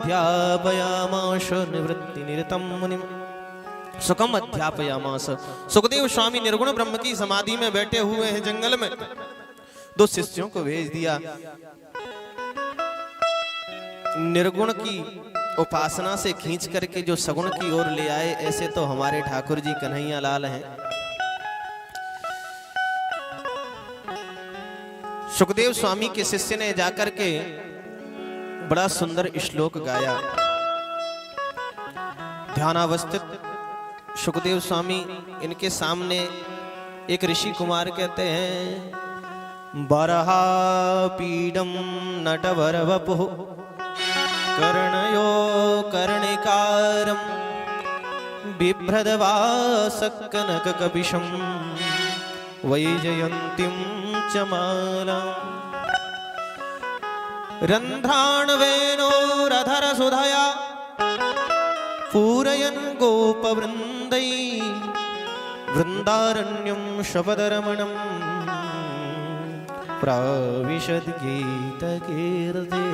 अध्यापयामास निवृत्ति निरतम मुनिम सुखम अध्यापयामास। सुखदेव स्वामी निर्गुण ब्रह्म की समाधि में बैठे हुए हैं जंगल में। दो शिष्यों को भेज दिया, निर्गुण की उपासना से खींच करके जो सगुण की ओर ले आए। ऐसे तो हमारे ठाकुर जी कन्हैया लाल हैं। सुखदेव स्वामी के शिष्य ने जाकर के बड़ा सुंदर श्लोक गाया। ध्यानावस्थित सुखदेव स्वामी इनके सामने एक ऋषि कुमार कहते हैं, बरहा पीडम नटवर वपुः कर्णयो कर्णिकारं बिभ्रदवासकनककपिशं वैजयन्तीं च मालाम् रन्ध्राणवेणोरधरसुधया पूरयन् गोपवृन्दै वृन्दारण्यं शपदरमणं प्राविशद गीतकीर्ते।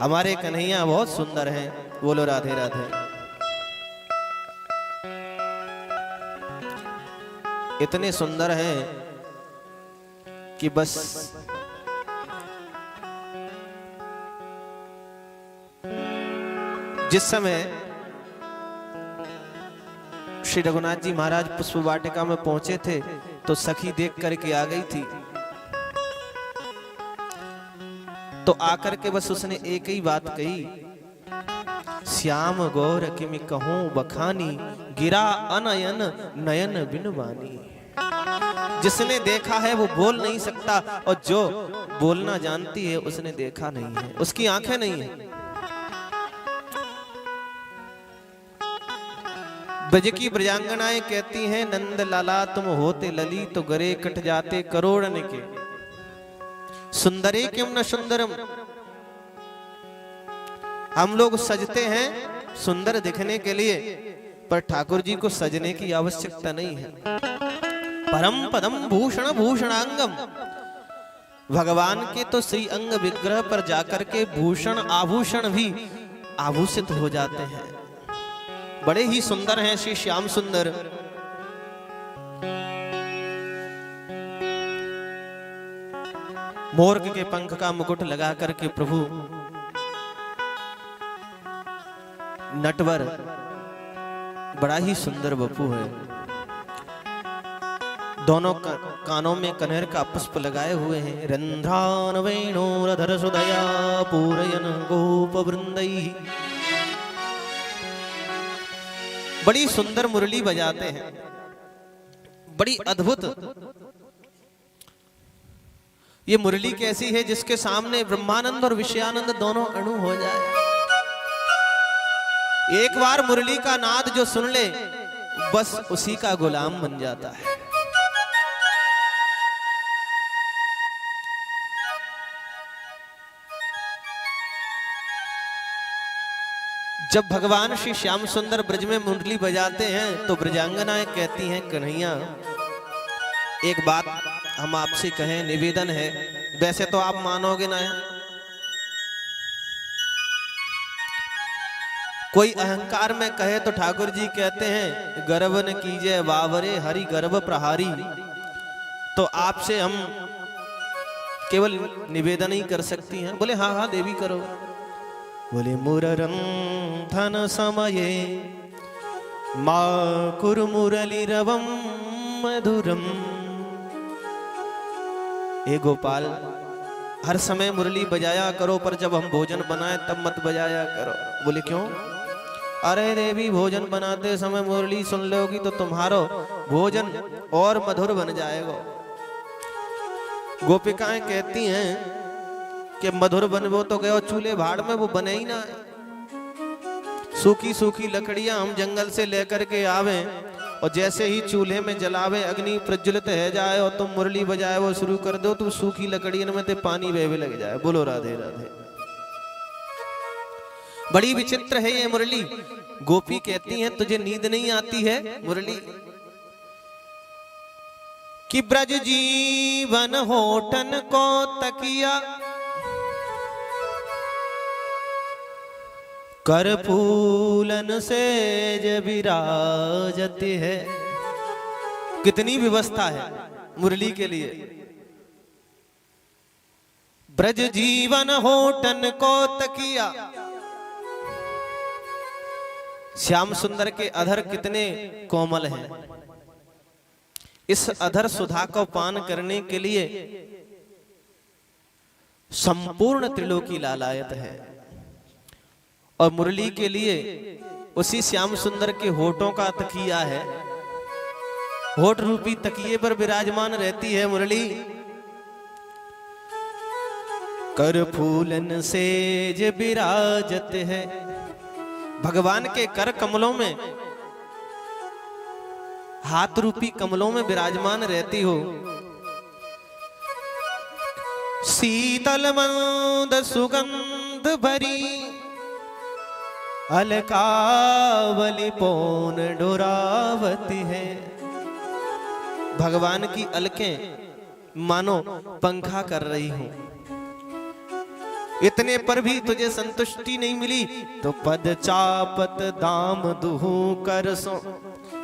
हमारे कन्हैया बहुत सुंदर हैं। बोलो राधे राधे। इतने सुंदर हैं कि बस जिस समय श्री रघुनाथ जी महाराज पुष्प वाटिका में पहुंचे थे तो सखी देख करके आ गई थी। तो आकर के बस उसने एक ही बात कही, श्याम गौर किमि कहूं बखानी गिरा अनयन नयन बिन बानी। जिसने देखा है वो बोल नहीं सकता, और जो बोलना जानती है उसने देखा नहीं है, उसकी आंखें नहीं है। ब्रज की ब्रजांगनाएं कहती हैं, नंद लाला तुम होते लली तो गरे कट जाते करोड़न के, सुंदरे क्यों न सुंदरम। हम लोग सजते हैं सुंदर दिखने के लिए, पर ठाकुर जी को सजने की आवश्यकता नहीं है। परम पदम भूषण भूषणांगम। भगवान के तो श्री अंग विग्रह पर जाकर के भूषण आभूषण भी आभूषित हो जाते हैं। बड़े ही सुंदर हैं श्री श्याम सुंदर। मोर के पंख का मुकुट लगा करके प्रभु नटवर बड़ा ही सुंदर बपू है। दोनों कानों में कनेर का पुष्प लगाए हुए हैं। रंध्रान वेणोरधर सुदया पूरयन गोप वृंदई। बड़ी सुंदर मुरली बजाते हैं, बड़ी अद्भुत। ये मुरली कैसी है जिसके सामने ब्रह्मानंद और विषयानंद दोनों अणु हो जाए। एक बार मुरली का नाद जो सुन ले बस उसी का गुलाम बन जाता है। जब भगवान श्री श्याम सुंदर ब्रज में मुरली बजाते हैं तो ब्रजांगनाएं कहती हैं, कन्हैया एक बात हम आपसे कहें, निवेदन है। वैसे तो आप मानोगे ना, कोई अहंकार में कहे तो ठाकुर जी कहते हैं, गर्व न कीजिए बावरे हरि गर्भ प्रहारी। तो आपसे हम केवल निवेदन ही कर सकती हैं। बोले हाँ हाँ देवी करो। बोले मुररम धन समये मा कुरु मुरली रवम मधुरम। हे गोपाल, हर समय मुरली बजाया करो, पर जब हम भोजन बनाए तब मत बजाया करो। बोले क्यों? अरे देवी, भोजन बनाते समय मुरली सुन लोगी तो तुम्हारो भोजन और मधुर बन जाएगा। गोपिकाएं कहती हैं कि मधुर बनवो तो गयो चूल्हे भाड़ में, वो बने ही ना। सूखी सूखी लकड़ियां हम जंगल से लेकर के आवे और जैसे ही चूल्हे में जलावे अग्नि प्रज्वलित है जाए और तुम मुरली बजाए वो शुरू कर दो तो सूखी लकड़ियों में ते पानी बहने लग जाए। बोलो राधे राधे। बड़ी विचित्र है ये मुरली। गोपी कहती हैं तुझे नींद नहीं आती है मुरली कि ब्रज जीवन होठन को तकिया कर फूलन सेज विराजती है। कितनी व्यवस्था है मुरली के लिए। ब्रज जीवन होटन को तकिया। श्याम सुंदर के अधर कितने कोमल हैं। इस अधर सुधा को पान करने के लिए संपूर्ण त्रिलोकी लालायत है। और मुरली के लिए उसी श्याम सुंदर के होठों का तकिया है। होठ रूपी तकिए पर विराजमान रहती है मुरली। कर फूलन सेज विराजत है। भगवान के कर कमलों में, हाथ रूपी कमलों में विराजमान रहती हो। शीतल मंद सुगंध भरी अलकावली पौन डोरावती है। भगवान की अलकें मानो पंखा कर रही हूं। इतने पर भी तुझे संतुष्टि नहीं मिली तो पद चापत दाम दुहू कर सो।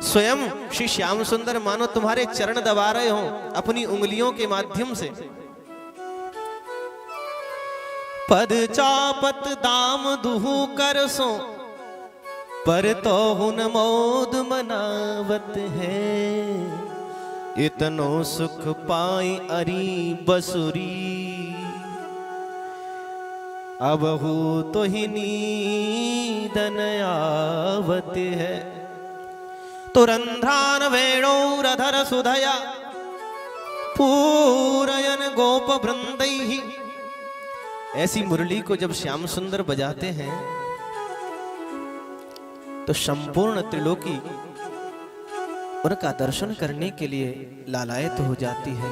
स्वयं श्री श्याम सुंदर मानो तुम्हारे चरण दबा रहे हो अपनी उंगलियों के माध्यम से। पद चापत दाम दुहू कर सो पर तो हुन मोद मनावत है। इतनो सुख पाई अरी बसुरी अब हो तो ही नींदन आवत है। तो रंध्रान वेणोरधर सुधया पूरयन गोप वृंदै। ऐसी मुरली को जब श्याम सुंदर बजाते हैं तो संपूर्ण त्रिलोकी उनका दर्शन करने के लिए लालायत हो जाती है।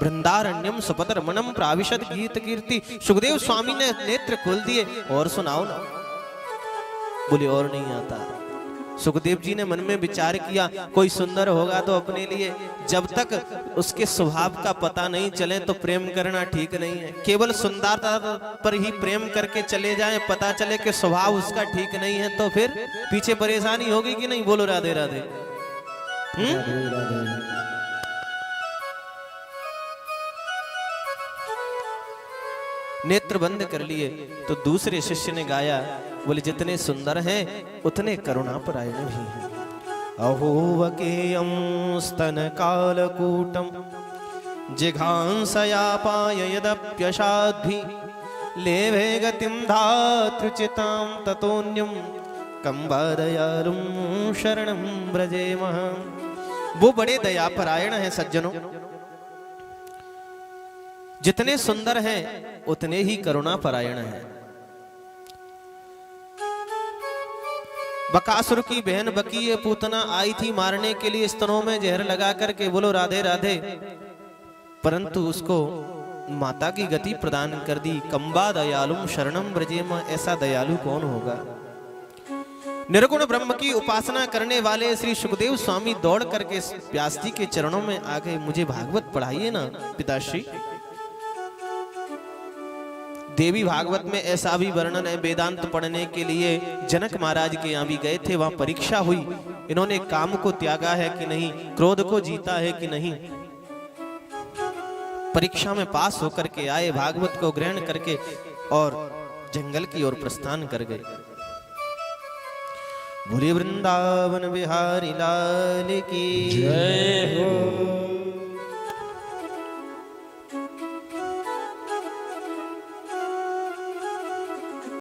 वृंदारण्यम सपत रमणम प्राविशद गीत कीर्ति। सुखदेव स्वामी ने नेत्र खोल दिए। और सुनाओ ना। बोले और नहीं आता। सुखदेव जी ने मन में विचार किया कोई सुंदर होगा तो अपने लिए, जब तक उसके स्वभाव का पता नहीं चले तो प्रेम करना ठीक नहीं है। केवल सुंदरता पर ही प्रेम करके चले जाएं, पता चले कि स्वभाव उसका ठीक नहीं है तो फिर पीछे परेशानी होगी कि नहीं। बोलो राधे राधे। नेत्र बंद कर लिए तो दूसरे शिष्य ने गाया। बोले जितने सुंदर हैं उतने करुणा परायण भी हैं। अहो वकेयं स्तन कालकूटम जिघांसया पाय यदप्यशाद्भि लेभे गतिं धातृचितां ततोन्यं कंबादयालुं शरणं व्रजेमः। वो बड़े दया परायण हैं सज्जनों। जितने सुंदर हैं उतने ही करुणा परायण हैं। बकासुर की बहन बकी ये पूतना आई थी मारने के लिए स्तनों में जहर लगा करके। बोलो राधे राधे। परंतु उसको माता की गति प्रदान कर दी। कंबा दयालुम शरणम ब्रजेम। ऐसा दयालु कौन होगा। निर्गुण ब्रह्म की उपासना करने वाले श्री सुखदेव स्वामी दौड़ करके व्यास जी के चरणों में आ गए। मुझे भागवत पढ़ाइए ना पिताश्री। देवी भागवत में ऐसा भी वर्णन है। वेदांत पढ़ने के लिए जनक महाराज के यहाँ भी गए थे। वहां परीक्षा हुई। इन्होंने काम को त्यागा है कि नहीं, क्रोध को जीता है कि नहीं। परीक्षा में पास होकर के आए, भागवत को ग्रहण करके और जंगल की ओर प्रस्थान कर गए। बोले वृंदावन बिहारी लाल की जय हो।